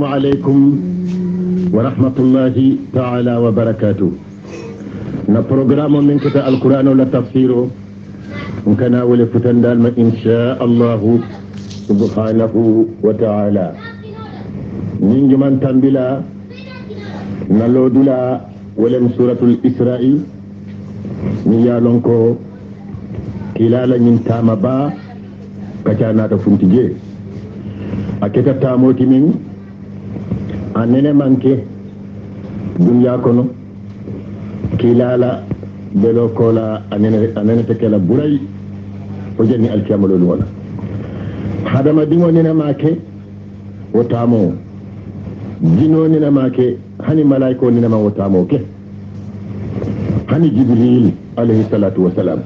عليكم ورحمة الله تعالى وبركاته. نبروغرام من كتاب القرآن ولا تفسيره ممكن أول فتندال إن شاء الله سبحانه وتعالى. من جمان تنبلا نلودلا ولم سورة الإسراء نيالونكو كلالا ننتام با كتانا تفنتجي أكتا تاموتي من anene manke dunya kono kilala belo kola anene tekela buray o jenni alkiyamalo wala hadama dingo nene make wotamo dino nene make hani malaiko nene ma wotamo ke hani jibril alayhi salatu wassalam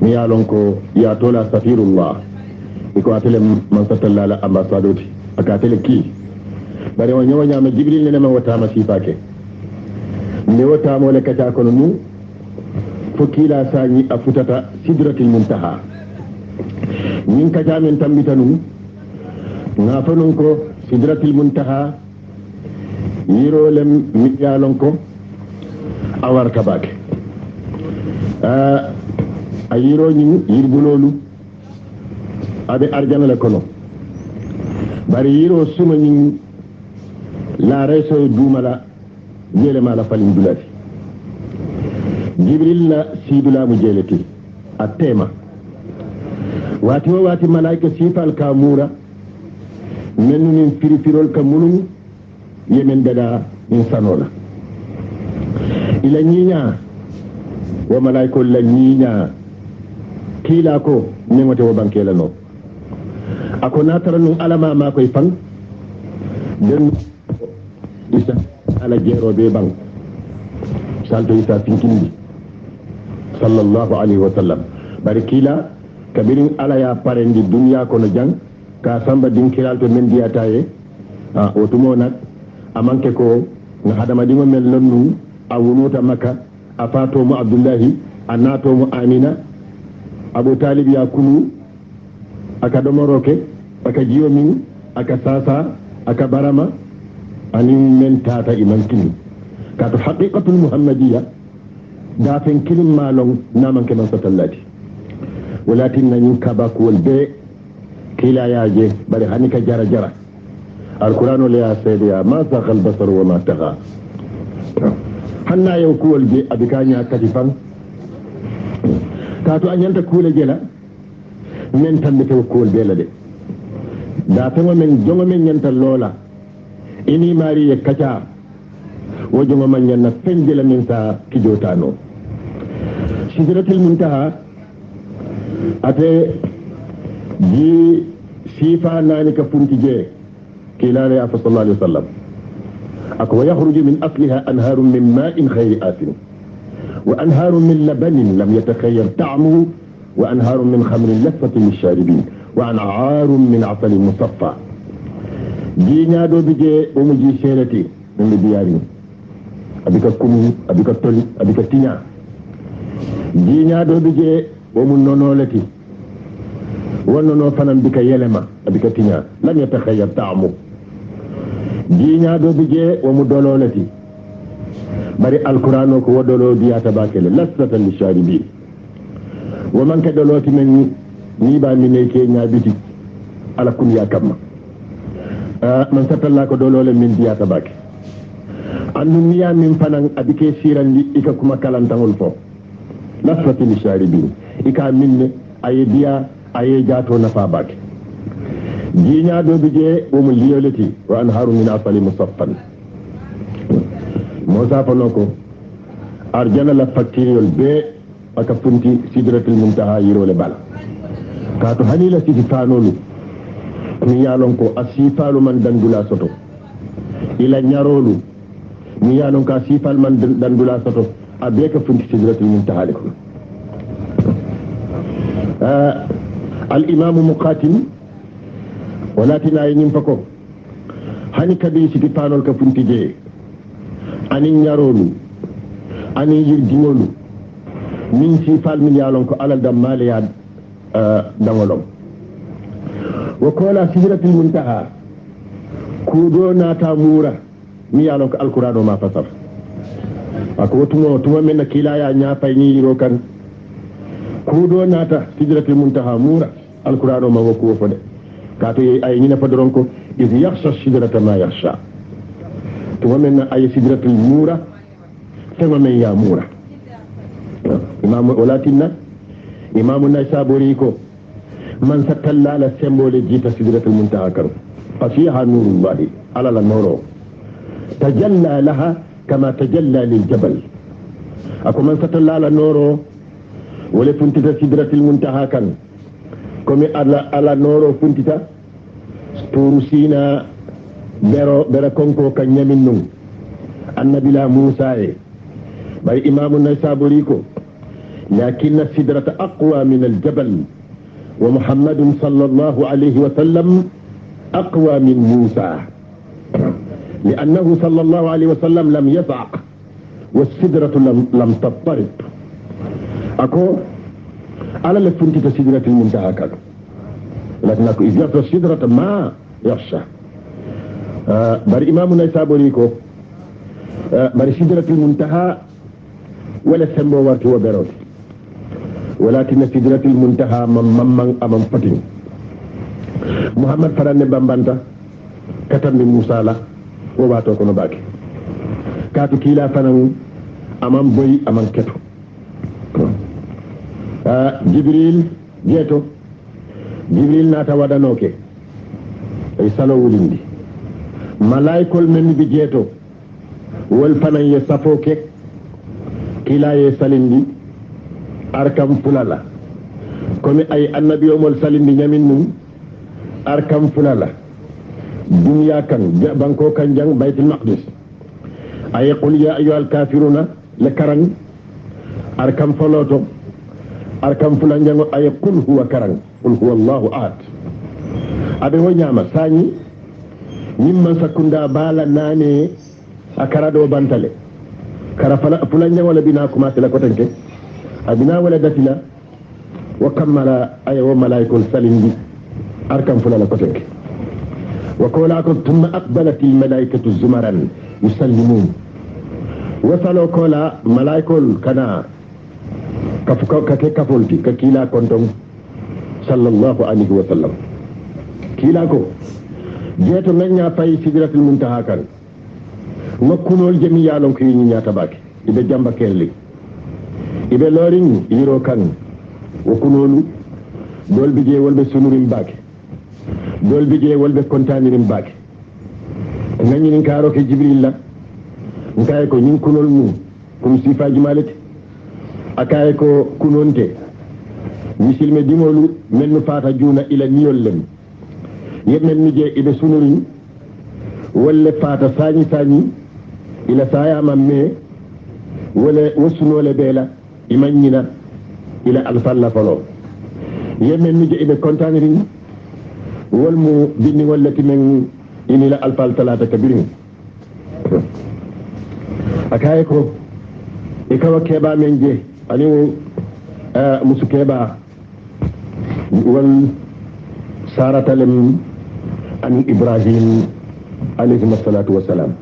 mi yalon ko ya tola safirullah iko atele man satallala ambassadoti akatele ki bari wa nyawa nyama jibril ne ma wata ma sifake ne wata mo le kata kono nu fokila sani afutata sidratil muntaha min kata min tambitanu na fanun ko sidratil muntaha yiro lem mi yalon ko awar kabake ayiro ni yirbulolu abe arjana le kono bari yiro suma ni la reso dumala jele mala falin dulati jibril la sidula mu jeleti atema wati malaika sifal kamura mennu min firifirol kamulum yemen dada min sanola ila nyinya wa malaika la nyinya kila ko nemote wo bankela no akona taranum alama ma koy fan den isa ala jero be bang salto isa finkindi sallallahu alaihi wa sallam barikila kabirin ala ya parendi dunya kono jang ka samba din kiralto men diataye otumo nak amanke ko na hadama dimo mel lonnu awunuta makka afato mu abdullahi anato mu amina abu talib ya kulu aka domoroke aka jiyo min aka sasa aka barama ani men tata iman kini kato haqiqatul muhammadiyya da fen kilim malong naman ke man satallati walakin nan kaba ko be kila yaje bari hanika jara jara alquran la yasadiya ma sakhal basar wa ma tagha hanna yau ko be abikanya katifan kato anyanta kula jela men tambete ko be la de da fen men jongo men nyanta lola ini mari ya kaca wajen manyan na fenjela min sa kijotano sidratul muntaha ate ji sifa nani ka funtije kilala ya sallallahu alaihi wasallam akwa yakhruju min asliha anharun min ma'in khayri asin wa anharun min labanin lam yatakhayyar ta'muhu wa anharun min khamrin lathatin lisharibin wa anharun min 'asalin musaffa jinya do bije o mu ji serati ndi biyari abika kunu abika toli abika tinya jinya do bije o mu nonolati wonno no fanan bika yelema abika tinya lam yatakhayyar ta'mu jinya do bije o mu dololati bari alqur'ano ko wodolo biyata bakele lasatan lisharibin wa man kadoloti men ni ba mi ne ke nyabiti ala kun ya kamma man satalla ko dolole min diyata bake annu niya min fanan abike sirandi ika kuma kalantangol fo lasfati li sharibin ika minne aye diya aye jato nafa bake jinya do bije o mu liyolati wa anharu min asali musaffan mosafa noko arjana la faktiriyol be aka funti sidratul muntaha yirole bala kato hanila siti fanolu mi yalon ko asifalu man dandula soto ila nyarolu mi yalon ka asifal man dandula soto abeka funti sidratul muntaha ko al imam muqatil walakin ay nim fako hani kabi siti fanol ka funti je ani nyarolu ani yirdimolu min sifal min yalon ko alal dam maliya dangolom وكولا سدرة المنتهى kuuɗo naata muura mi yaalon ko alqouran o ma fasar ako tuma men no kiilaya ñaapay ni yiro kan kuuɗo naata sidratul muntaha muura alqouran o ma wokku wo fode kato ay ñina fodoron ko is yahsa sidrata ma yahsa tuma men no ay sidratul muura tema men ya muura imamu walatinna imamu naysaburi ko man sattallala sembole jiita sidratul muntaha kan fasiha nurullahi ala la noro tajalla laha kama tajalla lil jabal ako man sattallala noro wala funtita sidratul muntaha kan comme ala noro funtita turu sina bero konko kan nyamin nun annabila musa e bari imamu naysaburi ko لكن السدرة أقوى من الجبل ومحمد صلى الله عليه وسلم أقوى من موسى لأنه صلى الله عليه وسلم لم يصعق والسدرة لم تضطرب أكو على لفنتة سدرة المنتهى كان لكن أكو إذ يصل السدرة ما يخشى بر إمامنا يسابوريكو بر سدرة المنتهى ولا سمو وارتي وبروتي ولكن سدرة المنتهى من أمام فتن محمد فران بامبانتا كتم موسى لا وباتو كونو باكي كاتو كيلا فنان أمام بوي أمام كتو جبريل جيتو جبريل ناتا ودانوكي أي سالو ولندي ملايكول من بي جيتو والفنان يسافوكي كيلا يسالندي arkam fulala comme ay annabi omol salindi nyamin num arkam fulala dunya kan banko kan jang baytul maqdis ay qul ya ayyuhal kafiruna le karang arkam foloto arkam fulan jango ay qul huwa karang qul huwa allah ahad abe wo nyama sañi nimman sakunda bala nane akarado bantale kara fulan jango la bina kuma la kotanke abina wala datila wa kammala ay wa malaikul salindi arkam fulala kotek wa qalakum thumma aqbalat al malaikatu zumaran yusallimun wa salo kola malaikul kana kafolti ka kila kontom sallallahu alaihi wa sallam kila ko jeto nganya fay sidratul muntaha kan wakunol jami yalon ko yi nyata baki ibe jamba kelli ibe lorin yiro kan wakunolu dol bije wolbe sunurim bake dol bije wolbe kontanirim bake ngani nin karo ke jibril la ngay ko nin kunol mu kum sifaji malati akay ko kunonte misilme dimolu mennu fata juna ila niyol lem yemen nije ibe sunurim wolle fata sañi ila sayama me wala wasunole bela imanina ila alfalla falo yemen ni ibe kontanirin wal mu binni wallati men inila alfal talata kabirin akaye ko e kawa keba men je ani musu keba wal saratalem an ibrahim alayhi salatu wassalam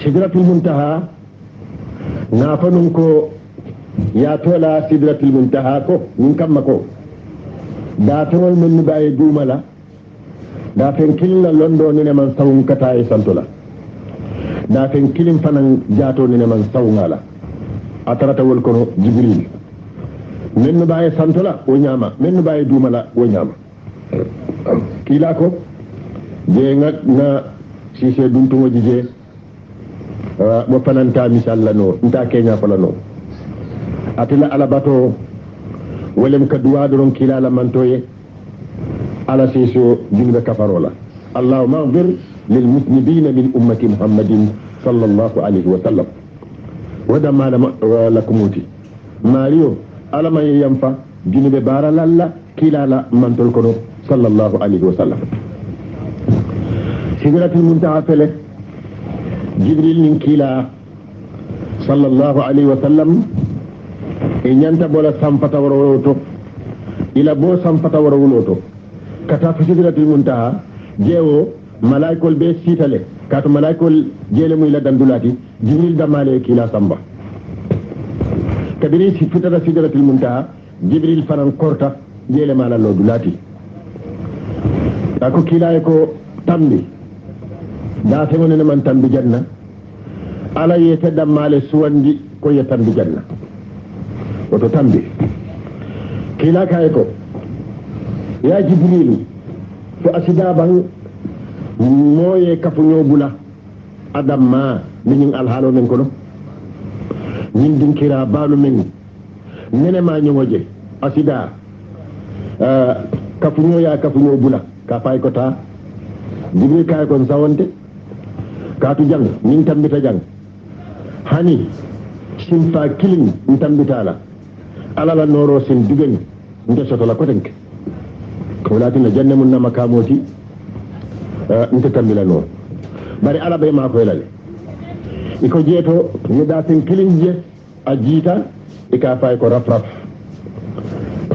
sidratul muntaha nafanun ko ya tola sidratul muntaha ko min kamma ko da tawol men ni baye dumala da fen kilin londo ni ne man sawun kata e santola da fen kilin fanan jato ni ne man sawungala atarata wol kono jibril men baye santola o nyama men baye dumala o nyama kila ko je na si se duntu waji je mo fananta misalla no nta kenya fala no atila ala bato ولم كدوا درون كلا لمنتوي على سيسو جنب كفرولا اللهم اغفر للمذنبين من أمة محمد صلى الله عليه وسلم ودما لكموتي ماريو على ما ينفع جنب بارا لالا كلا لمنتول كنو صلى الله عليه وسلم سيدرة المنتهى فله جبريل من كلا صلى الله عليه وسلم e ñanta bola sampata worowoto ila bo sampata worowuloto kata fi sidratul muntaha jewo malaikol be sitale kato malaikol jele muy la dandulati jibril damale kila samba kabiri si futata sidratul muntaha jibril fanan korta jele mala lo dulati ako kila ko tambi da fe ne man tambi janna ala yete damale suwandi ko ye tambi janna oto tambi kila kay ko ya jibril fo asida bang moye kafuño bula adam ma min alhaalo men kono min dinkira baalu men nene ma ñoje asida kafuño bula ka pay ko ta jibril kay ko sawonte kaatu jang min tambita jang hani simfa kilin tambitala alala noro sin digani ndesoto la kotenke walatina jannamun na makamoti nte tambila no bari ala bay ma ko elale iko jeeto ni da sen kilinje a jiita e ka fay ko raf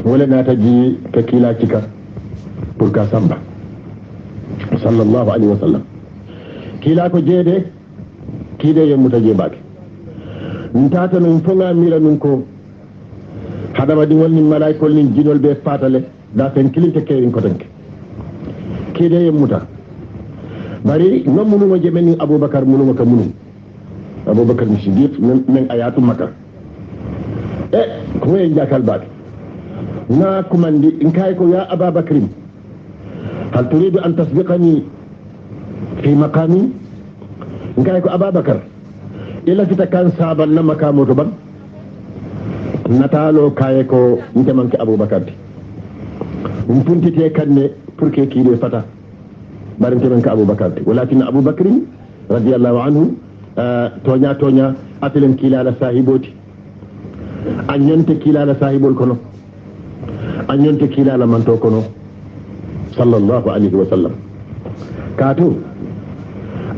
wala nata ji ka kila cika pour ka samba sallallahu alaihi wasallam kila ko jeede kide yemuta je baki ntata nun fonga mira nun ko hadama di wonni malaikol nin jinol be fatale da sen kilinte kewin ko tanke kide yemuta bari non munuma je men abubakar munuma ka munum abubakar ni siddiq men ayatu makka ko en jakal baat na kumandi in kay ko ya ababakar hal turidu an tasbiqani fi maqami in kay ko ababakar ila kita kan saban na makamu to ban natalo kay ko ndemanke abubakar puntite kanne pour que kide fata barante men ka abubakar walakin abubakar radiyallahu anhu tonya atelen kilala sahiboti anyante kilala sahibol kono anyante kilala manto kono sallallahu alaihi wasallam kaatu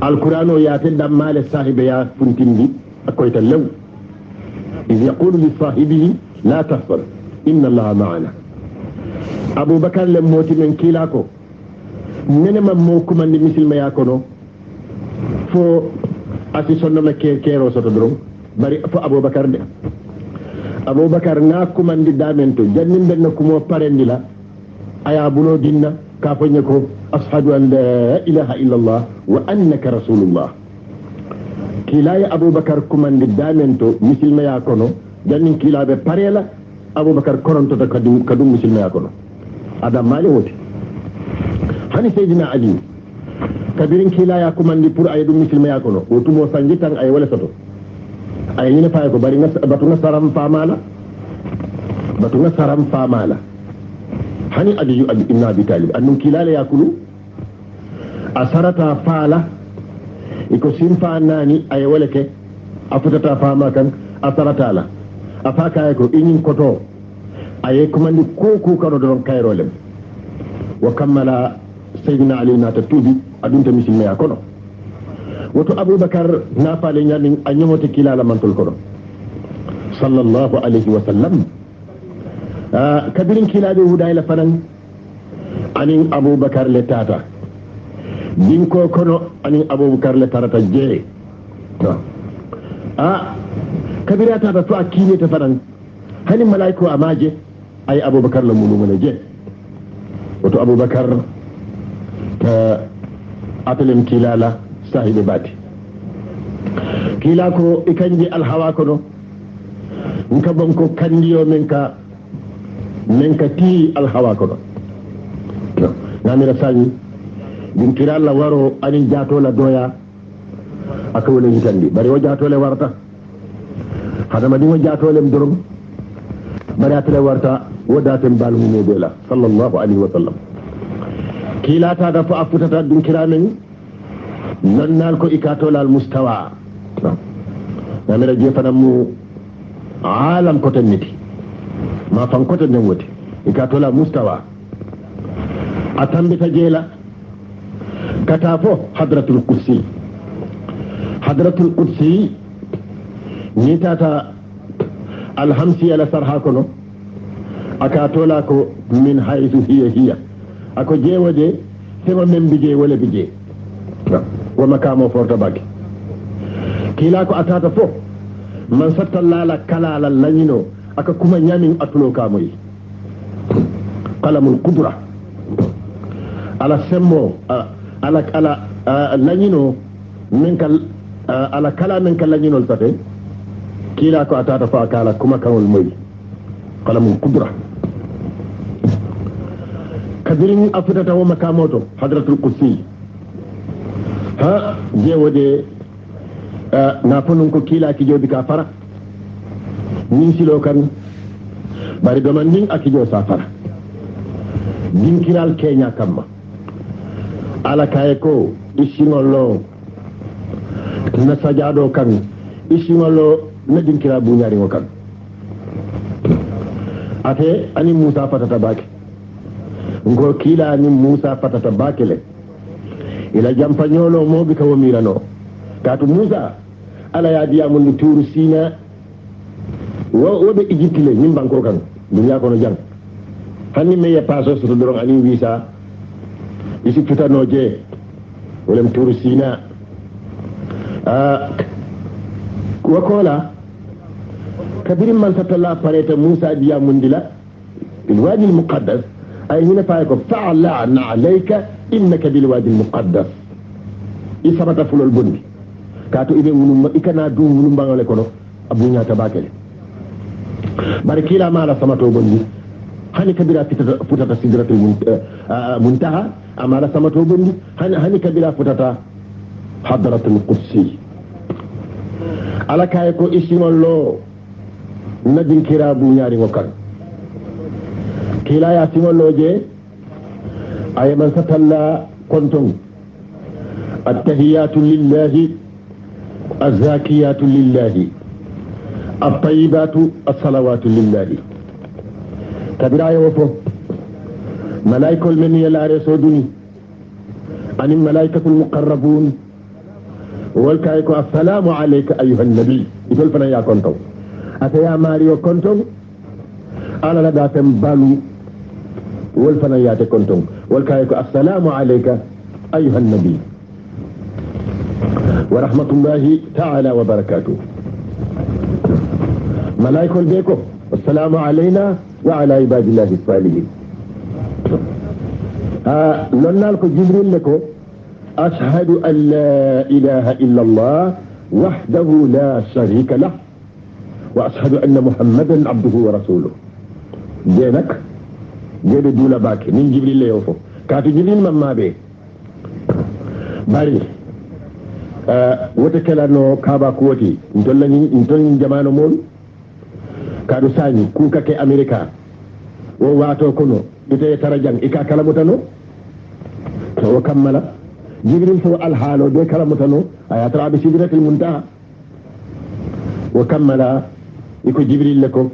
alqur'ano ya tedda male sahibe ya funtindi akoyta law iz yaqulu li sahibihi la tahzan inna allaha ma'ana abubakar le moti men kilako nene ma mo kumandi misilma ya kono fo asi sonno me kero soto drum bari fo abubakar na kumandi damento jannin ben ko mo parendi la aya bulo dinna ka fanya ko ashhadu an la ilaha illa allah wa annaka rasulullah kila ya abubakar kumandi damento misilma ya kono jannin kila be parela abubakar koronto to kadum misilma ya kono adam mali woti hani sayyidina ali kabirin kila ya kumandi pour ay dum muslima ya kono o tumo sangi tan ay wala soto ay ni fay ko bari batuna saram famala hani adiyu ibn abi talib annum kila la yakulu asarata fala iko simfa nani ay wala ke afutata fama kan asarata la afaka ko inin koto ay kumandi ko kano don kayrolem wa kammala sayyidina ali na tatubi adunta misilma ya kono woto abubakar na faale nyani anyomote kilala mantol kono sallallahu alaihi wasallam kabirin kilabe hudayla fanan anin abubakar le tata dinko kono anin abubakar le tarata je kabira tata to akine ta fanan hani malaiko amaje ay abubakar la munu mune je woto abubakar atelem kilala sahibe bati kila ko ikanji alhawa kono nka banko kandiyo menka ti alhawa kono namira sani din kiralla waro ani jato la doya akawole hitandi bari o jato le warta hadama di o jato le mdorum bari atale warta wodaten balmu medela sallallahu alaihi wasallam kila ta da fa afutata dun kiramen nannal ko ikatola al mustawa namira jefana mu alam ko tanniti ma fan ko tan wote ikatola mustawa atambita jela katafo hadratul qudsi ni tata alhamsi ala sarha kono akatola ko min haythu hiya ako jeewode sema men bije wala bije wo makamo forta baki kila ko atata fo man sattallala kalala lañino aka kuma ñamin atulo kamoyi qalamul qudra ala semmo ala lañino min kal ala kala min kal lañinol sate kila ko atata fo akala kuma kanol moyi qalamul qudra kadirin afutata wo makamoto hadratul kursi ha jewode na fonun ko kila ki jobi ka fara min silo kan bari do man ning akijo sa fara din kiral kenya kamma ala kaye ko isingolo na sajado kan isingolo na din kira bu nyari ngo kan ate ani musa fatata baki ngo kila ni musa fatata bakele ila jampanyolo mo bi kawo mirano katu musa ala ya diya mun turu sina wo be egypte le nim banko kan dunya ko no jang hanni me ya paso so doron ani visa isi tutano je wolem turu sina ko kola kabirin man satalla fareta musa diya mun dila الوادي المقدس أي هنا فايكو فعلعنا عليك إنك بالوادي المقدس إثبت فلو البني كاتو إذا ولما إكنا دون ولما لكنو أبونا تباكل باركيلا ما لا سمتو بني هني كبيرة فتاة سدرة المنتهى أما لا سمتو بني هني كبيرة فتاة حضرة القدسي على كايكو إسم الله ندين كرا بنياري وكان كلا ياسم اللوجي أي من ستلا كنتم التهيات لله الزاكيات لله الطيبات الصلوات لله كبيرا يوفو ملائكة المنية لا رسودني عن الملائكة المقربون والكايكو السلام عليك أيها النبي يقول فنا يا كنتم أتيا ماريو كنتم أنا لدى تنبالو والفنيات كنتم والكايكو السلام عليك أيها النبي ورحمة الله تعالى وبركاته ملائكة البيكو السلام علينا وعلى عباد الله الصالحين لنا لكم جبريل لكم أشهد أن لا إله إلا الله وحده لا شريك له وأشهد أن محمدا عبده ورسوله جينك جيد دولا باكي من جبريل ليوفو كاتو جبريل مما بي باري وتكلا نو كابا كوتي انتولن جمانو مول كادو ساني كوكا كي أمريكا وواتو كنو إتي ترجان إكا كلامتانو وكملا جبريل سوى الحالو دي كلامتانو آيات رابي سدرة المنتهى وكملا يكو جبريل لكم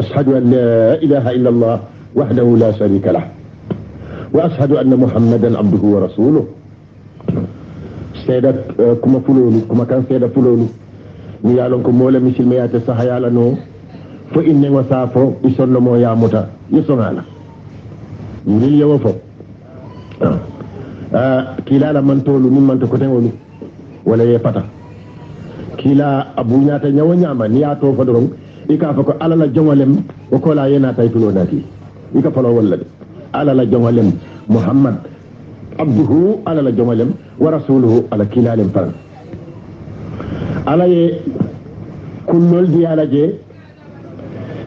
أشهد أن لا إله إلا الله وحده لا شريك له وأشهد أن محمدا عبده ورسوله سيدة كما فلولو كما كان سيدة فلولو نيالونكم مولا مثل ميات الصحيالة نو فإن وصافو يسون مو يا موتا يسون على يريل يوفو كلا لمن تولو ممن تكتنولو ولا يفتا كلا أبو ناتا نيو نياما نياتو فدرون إيكا فكو على لا جمالم وكولا ينا تايتلو ناتي إيكا فلو ولد على لا جمالم محمد عبده على لا جمالم ورسوله على كلالم فرن على كل دي على جي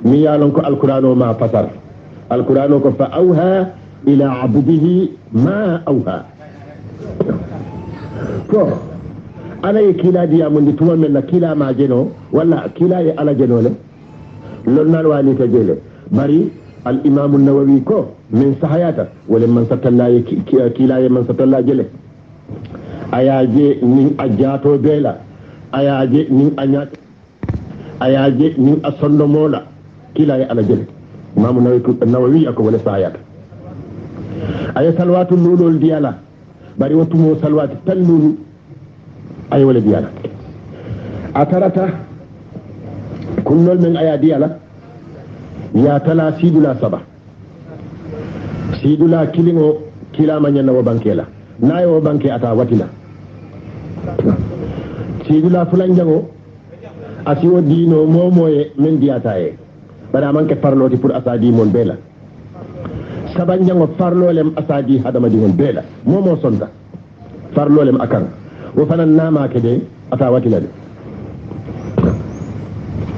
ميالونكو القرآن ما فسر القرآن فأوها إلى عبده ما أوها أنا كلا دي من توما من كلا ما جنو ولا كلا على جنو له لنا الوالي تجيله بري الإمام النووي كو من صحياته ولمن ستلا كلا من ستلا جله أياجي من أجاتو بيلا أياجي من أنيات أياجي من أصل مولا كلا على جله إمام النووي أكو ولا صحياته أي صلوات اللولو الديالا بري وتمو صلوات تلولو أي ولا ديالا أترتا كل من أيا ديالا يا تلا سيدلا سبا سيدلا كيلينو كلا من ينو بانكيلا نايو بانكي أتا واتلا sidula fulan jango asiwo dino momoye men diyata e bada manke farloti pour asadi mon bela saban jango farlolem asadi hadama di mon bela momo sonta farlolem akan wo fanan nama kede ata watila de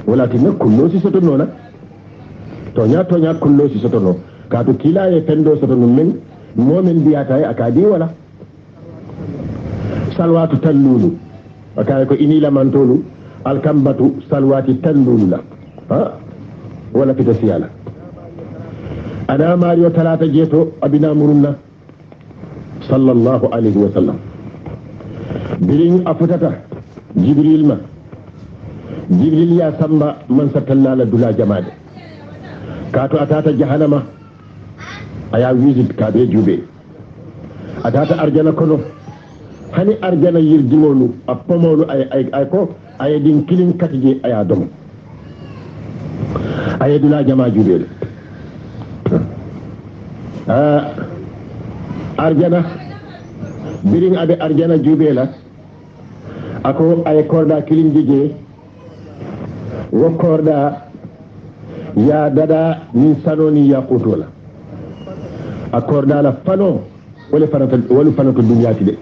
wala tinna kullo si soto nona tonya kullo si soto no kaatu kila e pendo soto no men momen diyata e akadi wala salwatu tallulu akay ko inila mantolu alkambatu salwati tallulu la ha wala fita siyala ana mario talata jeto abina murunna sallallahu alaihi wa sallam birin afutata jibril ya samba man satallala dula jamade kato atata jahannama aya visit kabe jube atata arjana kono hani arjana yirdiwolu a pomolu ay ko ay din kilin katije aya dom ay dula jama jubel arjana birin abe arjana jubela ako ay korda kilin jije wo korda ya dada min sanoni ya qutola akorda la fano wala fanata dunyati de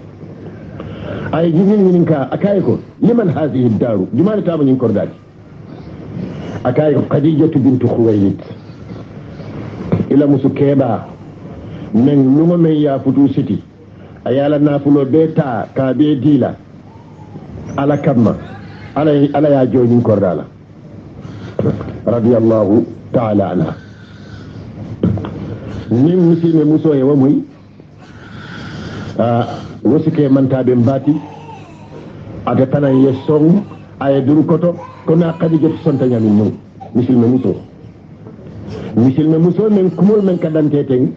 ay jibril mininka akay ko liman hadhihi ad-daru jumala tabu nyin kordati akay ko khadijatu bint khuwaylid ila musu keba men luma men ya futu siti ayala nafulo beta ka be dila ala kamma ala ya joni kordala radiyallahu ta'ala anha nim muslime muso e wamuy wosike mantaɓe mbati aga tanan ye song aya duru koto kono kadijatu sonta ñami ñum misilme muso men kumol men ka dante ten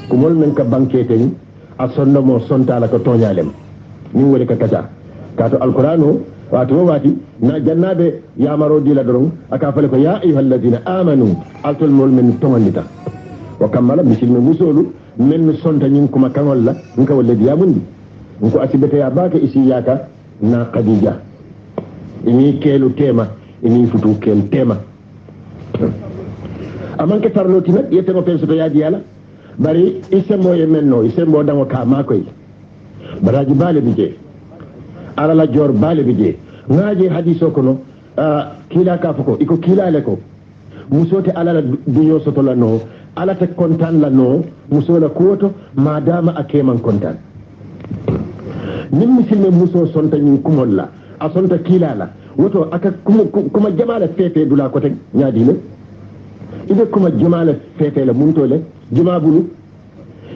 kumol men ka banke ten a sonnomo sontala ko toñalem min woni ka kaca kato alqur'anu wato wati na jannabe yamaro dila doron aka fale ko ya ayyuhalladhina amanu altol mol men tomandita wa kamala misilme musolu men sonta ñin kuma kangol la nka wala diya mundi nko asibete ya baka isi yaka na khadija ini kelu tema ini futu kel tema amanke farloti nak yete mo penso to yadi yala bari ise moye menno ise mo dango ka makoy baraji bale bije ala la jor bale bije ngaje hadiso kono kila ka fuko iko kila le ko musote ala la dunyo soto la no ala te kontan la no musola kuoto madama akeman kontan nim misilme muso sonta nyin kumol la a sonta kila la woto aka kuma jamala fefe dula ko tek nyaadi le ide kuma jamala fefe la muntole juma bulu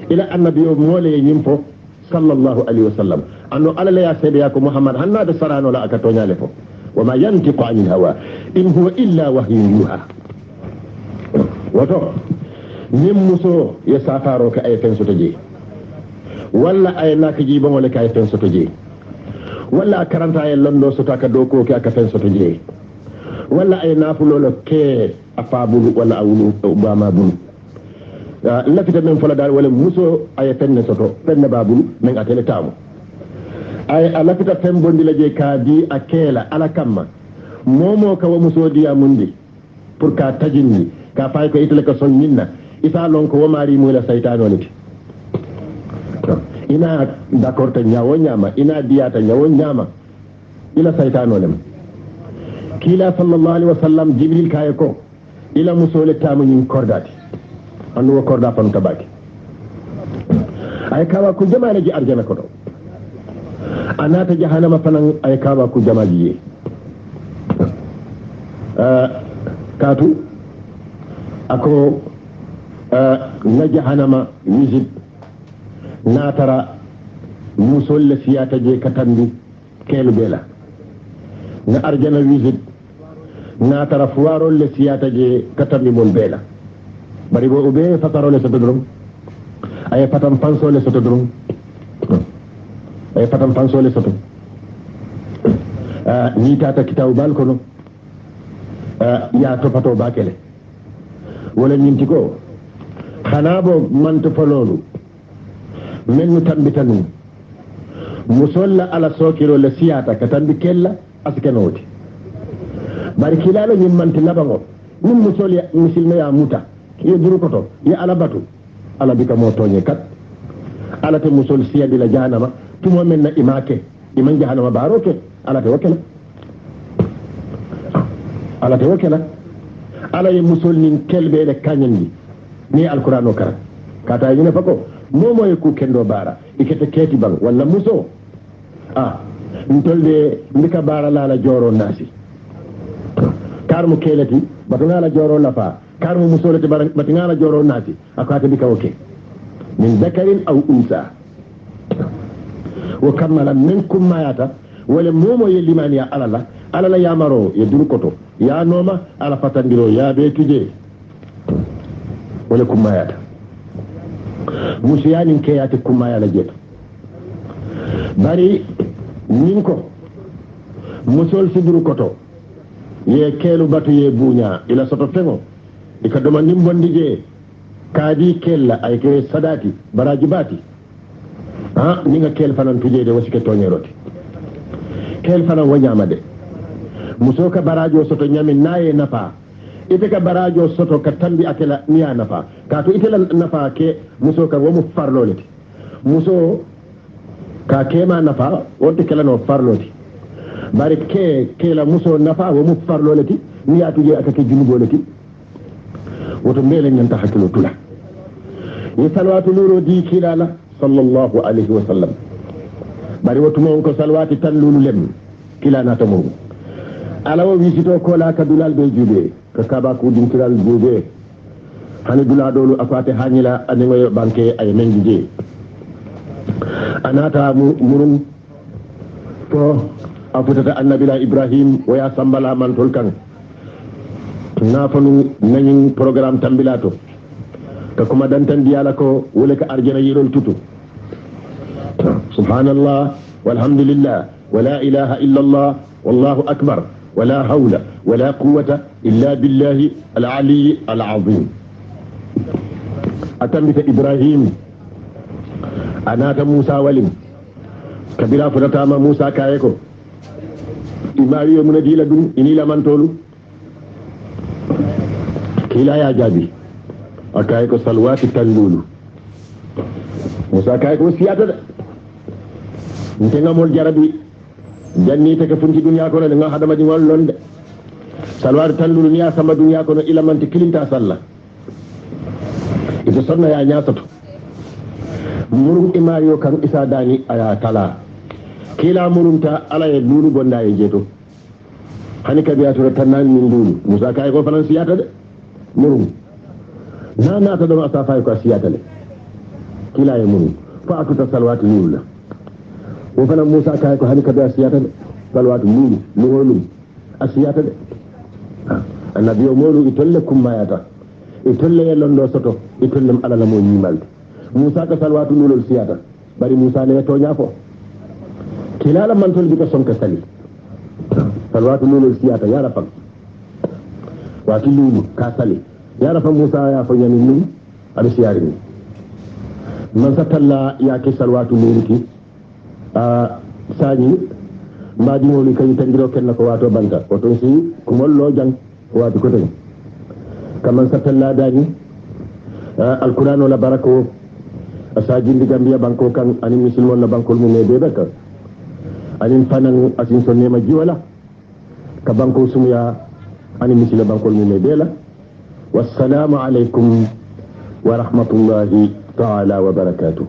ila annabiyo mole nyimfo sallallahu alaihi wasallam anno ala la ya sebe ya ko muhammad hanna da sarano la aka tonyale fo wama yantiqu anil hawa in huwa illa wahyun yuha woto nim muso ya safaro ka ay fen soto je walla ay nak ji ba wala kay fen soto je walla karanta ay londo soto ka doko ka ka fen soto je walla ay nafulo lo ke afabulu wala awulu bama bulu lafita men fola dal wala muso ay fenne soto fenne babulu men atele tamu ay alafita fen bondi la je ka di akela ala kamma momo ka wa muso diya mundi pour ka tajinni ka fay ko itele ka son minna isa lon ko mari mu la saytano niti ina d'accord ta nyawo nyama ina diata nyawo nyama ila saytano lem kila sallallahu alaihi wasallam jibril kaye ko ila musole tamu nyin kordati anu korda fam tabaki ay kawa ku jamaale ji arjana ko do anata jahannama fanan ay kawa ku jamaaji katu ako na jahannama wisit natara musol le siyata je katandi kelu bela na arjana wisit natara fuwaro le siyata je katandi mon bela bari bo ube fataro le sotodrum ay patam panso le sotodrum ay patam panso le soto ni tata kitabu bal kono ya to pato bakele wala ñinti ko xana bo man to falolu men tambitanu musolla ala sokiro le siyata katandi kella askenoti bari kilalo nyimmanti labango nim musol ya musilme ya muta ye duru koto ya ala batu ala bika mo tonye kat ala te musol siyadi la jahanama tumo men na imake iman jahanama baroke ala te wakela ala ye musol nin kelbe le kanyandi ni alqur'ano kara kata yine fako momo e ku kendo bara ikete keti bang wala muso ntolde ndika bara la joro nasi karmu kelati batungala joro lafa karmu musolati batungala joro nasi akata bika oke min dhakarin aw unsa wa kamala minkum mayata wala momo ye limani ya alala ya maro ye durukoto ya noma ala fatandiro ya be tuje wala kumayata musiyanin keyati kumaya la jet bari ninko musol siduru koto ye kelu batu ye bunya ila soto fengo ikadoma nimbondi je kadi kella ay ke sadati barajibati ninga kel fanan tuje de wasike tonyeroti kel fanan wanyamade musoka barajo soto nyame naye nafa ite ka barajo soto ka tambi akela niya nafa ka to itela nafa ke musoka wo mu farloleti muso ka kema nafa wonte kala no farloti bari ke la muso nafa wo mu farloleti niya tuje akake junugoleti woto mele nyanta hakilo tula ni salwatu luro di kilala sallallahu alaihi wasallam bari woto mon ko salwati tan lulu lem kilana tamu alawo wisito ko la kadulal be jube ka kaba ko dinkiral jube hani dula dolu afate hanila aningo banke ay menjije anata murum to afutata annabila ibrahim waya sambala man tolkan nafanu nañin programme tambilato ka kuma dantan diyala ko wala ka arjana yirol tutu subhanallah walhamdulillah wala ilaha illa allah wallahu akbar ولا حول ولا قوة إلا بالله العلي العظيم أتمت إبراهيم أنات موسى ولم كبيرا فتام موسى كايكو إماريو من دي لدن إني لمن تولو كلا يا جابي أكايكو صلوات تنلولو موسى كايكو سيادة نتنغ مول جربي janni take funti dunya ko nga hadama di wallonde salwar tallulu niya sama dunya ko ila man tikilinta salla ito sonna ya nyasato murum imariyo kan isa dani aya tala kila murumta ala e lulu gonda e jeto hani ka biya to tanan min lulu musa kay ko fanan siyata de murum na ta do asafa ko siyata le kila e murum fa akuta salwat lulu وفنا موسى كايكو هاني كبير سياتا قالوا لولو لولو السياتا النبي مولو يتلكم ما يتا يتل يلندو سوتو يتلم على لمو نيمال موسى كسلوات لولو السياتا بري موسى ne to nyafo kilala man tol biko son ka sali salwatu lولو السياتا يا رفا واتي لولو ka sali يا رفا موسى يا فو nyami ni adu siyari ni man satalla ya ke salwatu lولو ki sañi mbaadi woni kay tandiro kenna ko wato banka ko ton si ko mollo jang wato ko tan kaman satalla dani alquran wala barako asaji ndi gambia banko kan ani musulmon na banko mu ne bebeka ani fanan asin sonne ma jiwala ka banko sumya ani musulma banko mu ne bela wassalamu alaikum wa rahmatullahi ta'ala wa barakatuh